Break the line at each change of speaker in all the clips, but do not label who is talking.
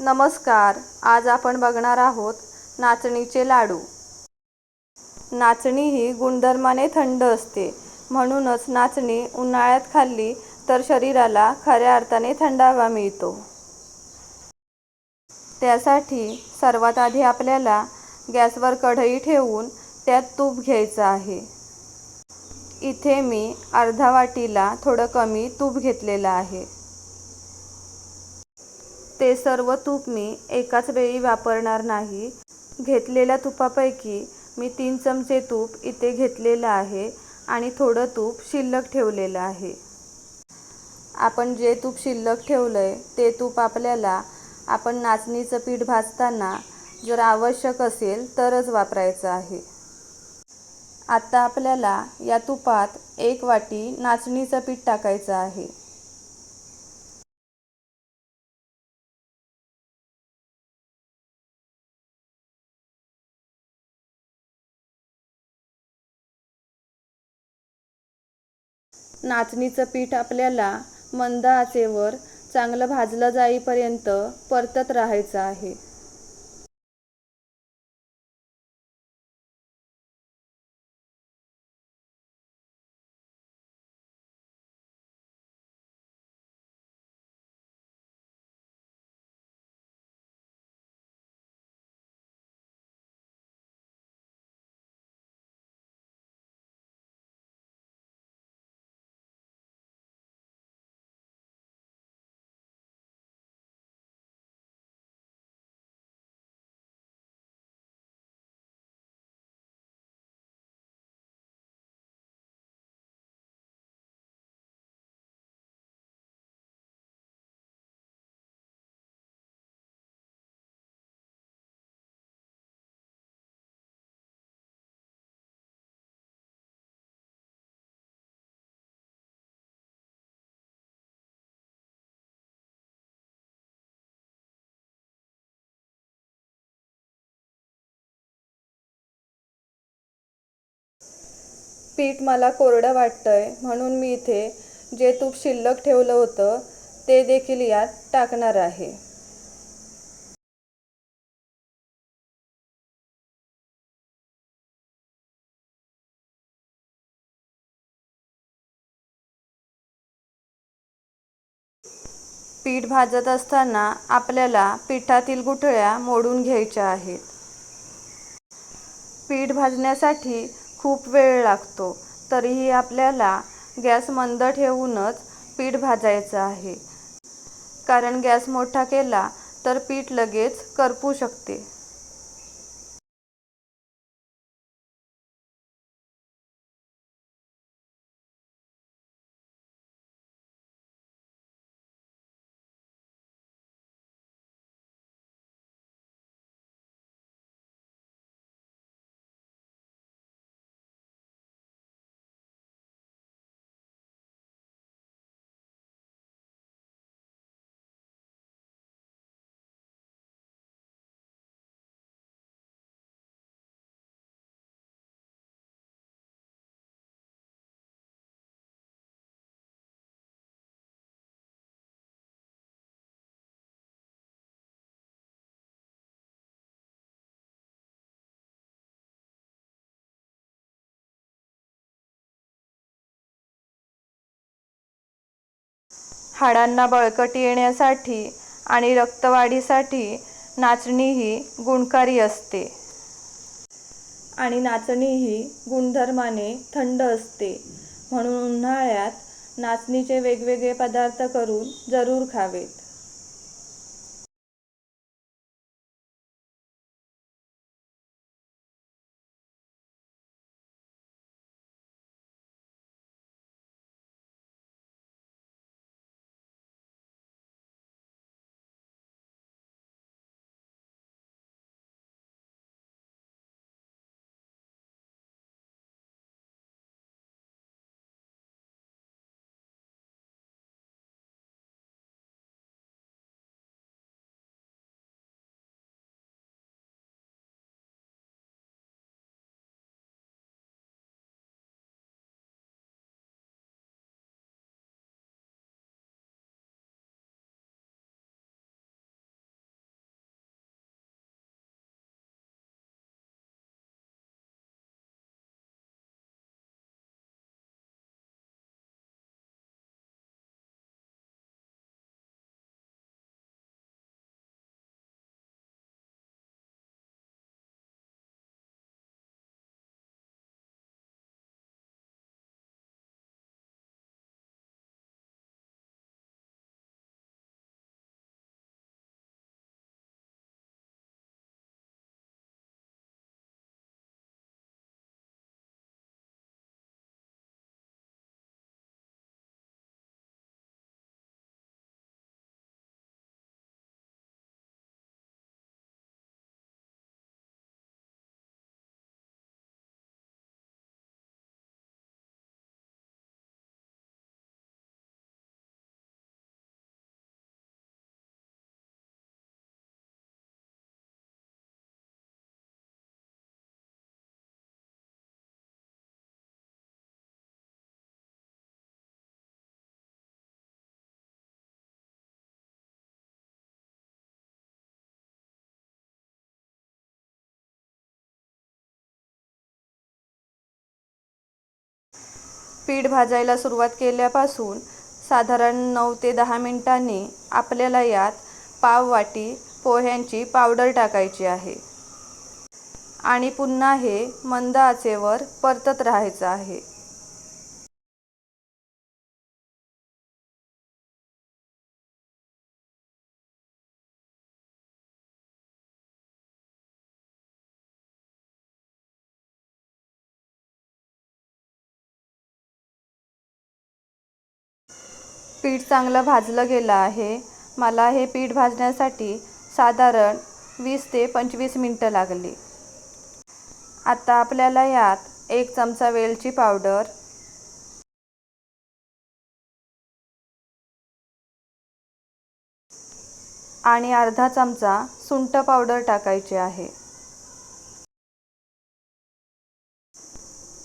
नमस्कार. आज आपण बघणार आहोत नाचणीचे लाडू. नाचणी ही गुणधर्माने थंड असते, म्हणूनच नाचणी उन्हाळ्यात खाल्ली तर शरीराला खऱ्या अर्थाने थंडावा मिळतो. त्यासाठी सर्वात आधी आपल्याला गॅसवर कढई ठेवून त्यात तूप घ्यायचं आहे. इथे मी अर्धा वाटीला थोडं कमी तूप घेतलेलं आहे. ते सर्व तूप मी एकाच वेळी वापरणार नाही. घेतलेल्या तुपापैकी मी 3 चमचे तूप इथे घेतलेलं आहे आणि थोडं तूप शिल्लक ठेवलेलं आहे. आपण जे तूप शिल्लक ठेवलंय ते तूप आपल्याला आपण नाचणीचं पीठ भाजताना जर आवश्यक असेल तरच वापरायचं आहे. आता आपल्याला या तुपात 1 वाटी नाचणीचं पीठ टाकायचं आहे. नाचणीचं पीठ आपल्याला मंद आचेवर चांगलं भाजलं जाईपर्यंत परतत राहायचं आहे. पीठ मला कोरडं वाटतंय म्हणून मी इथे जे तूप शिल्लक ठेवलं होतं ते देखील यात टाकणार आहे. पीठ भाजत असताना आपल्याला पिठातील गुठळ्या मोडून घ्यायच्या आहेत. पीठ भाजण्यासाठी खूप वेळ लागतो, तरीही आपल्याला गॅस मंद ठेवूनच पीठ भाजायचं आहे. कारण गॅस मोठा केला तर पीठ लगेच करपू शकते. हाडांना बळकटी येण्यासाठी आणि रक्तवाढीसाठी नाचणी ही गुणकारी असते. आणि नाचणी ही गुणधर्माने थंड असते, म्हणून उन्हाळ्यात नाचणीचे वेगवेगळे पदार्थ करून जरूर खावेत. पीठ भाजायला सुरुवात केल्यापासून साधारण 9 ते 10 मिनिटांनी आपल्याला यात पाव वाटी पोह्यांची पावडर टाकायची आहे आणि पुन्हा हे मंद आचेवर परतत राहायचं आहे. पीठ चांगलं भाजलं गेलं आहे. मला हे पीठ भाजण्यासाठी साधारण 20 ते 25 मिनटं लागली. आता आपल्याला यात 1 चमचा वेलची पावडर आणि अर्धा चमचा सुंठ पावडर टाकायची आहे.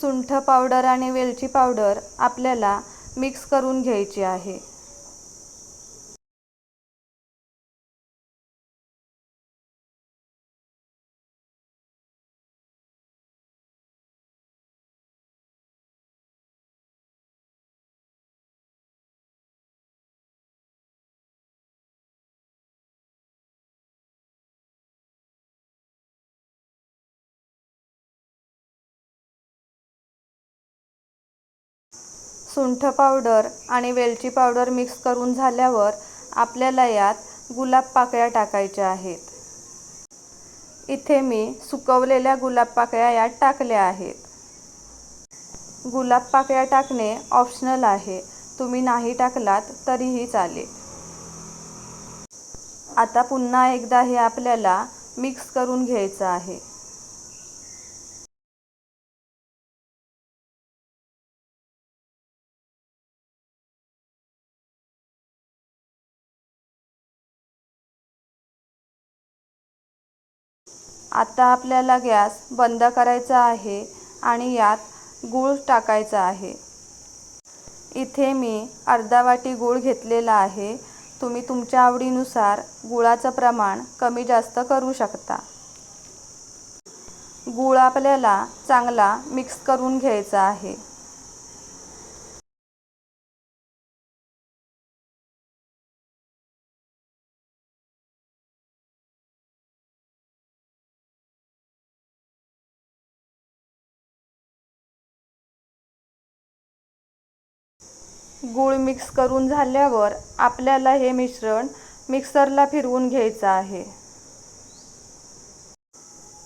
सुंठ पावडर आणि वेलची पावडर आपल्याला मिक्स करून घ्यायची आहे. सुंठ पावडर आणि वेलची पावडर मिक्स करून झाल्यावर आपल्याला यात गुलाब पाकळ्या टाकायच्या आहेत. इथे मी सुकवलेल्या गुलाब पाकळ्या यात टाकल्या आहेत. गुलाब पाकळ्या टाकणे ऑप्शनल आहे. तुम्ही नाही टाकलात तरीही चालेल. आता पुन्हा एकदा हे आपल्याला मिक्स करून घ्यायचं आहे. आता आपल्याला गॅस बंद करायचा आहे आणि यात गूळ टाकायचा आहे. इथे मी अर्धा वाटी गूळ घेतलेला आहे. तुम्ही तुमच्या आवडीनुसार गुळाचं प्रमाण कमी जास्त करू शकता. गूळ आपल्याला चांगला मिक्स करून घ्यायचा आहे. गूळ मिक्स करून झाल्यावर आपल्याला हे मिश्रण मिक्सरला फिरवून घ्यायचं आहे.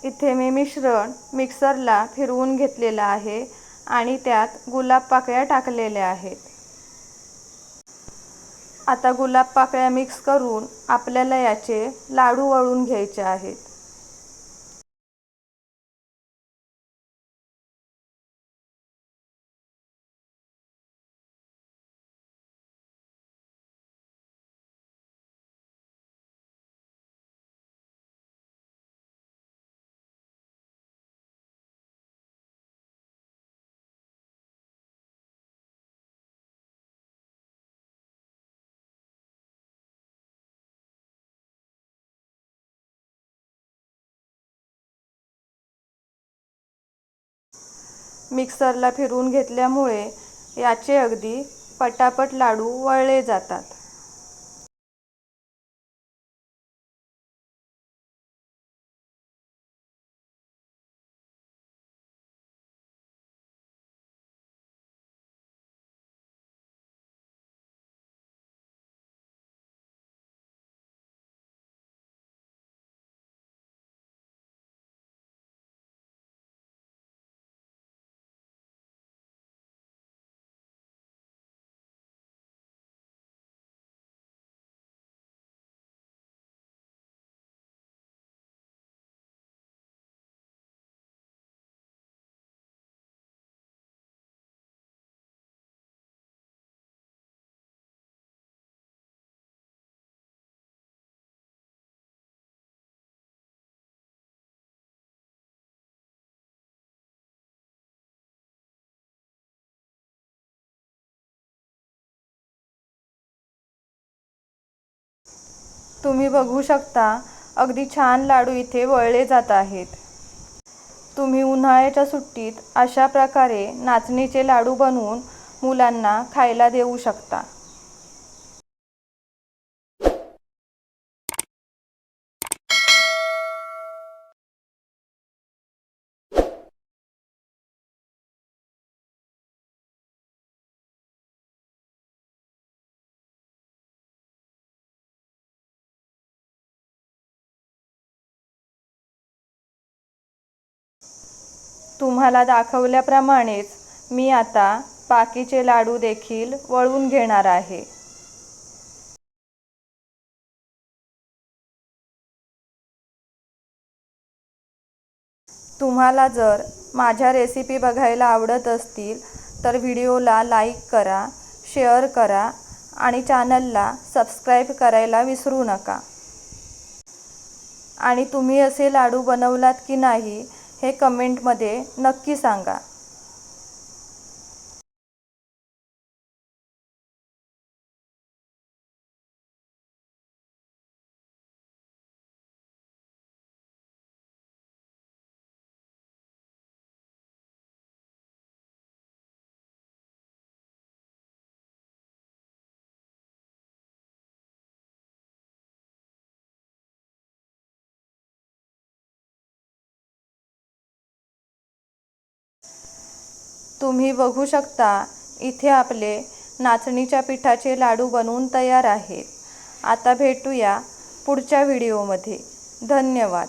इथे मी मिश्रण मिक्सरला फिरवून घेतलेलं आहे आणि त्यात गुलाब पाकळ्या टाकलेल्या आहेत. आता गुलाब पाकळ्या मिक्स करून आपल्याला याचे लाडू वळून घ्यायचे आहेत. मिक्सरला फिरवून घेतल्यामुळे याचे अगदी पटापट लाडू वळले जातात. तुम्ही बघू शकता अगदी छान लाडू इथे वळले जात आहेत. तुम्ही उन्हाळ्याच्या सुट्टीत अशा प्रकारे नाचणीचे लाडू बनवून मुलांना खायला देऊ शकता. तुम्हाला दाखवल्याप्रमाणेच मी आता बाकीचे लाडू देखील वळून घेणार आहे. तुम्हाला जर माझ्या रेसिपी बघायला आवडत असतील तर व्हिडिओला लाईक करा, शेअर करा आणि चॅनलला सबस्क्राईब करायला विसरू नका. आणि तुम्ही असे लाडू बनवलात की नाही हे कमेंटमध्ये नक्की सांगा. तुम्ही बघू शकता इथे आपले नाचणीच्या पिठाचे लाडू बनवून तयार आहेत. आता भेटूया पुढच्या व्हिडिओमध्ये. धन्यवाद.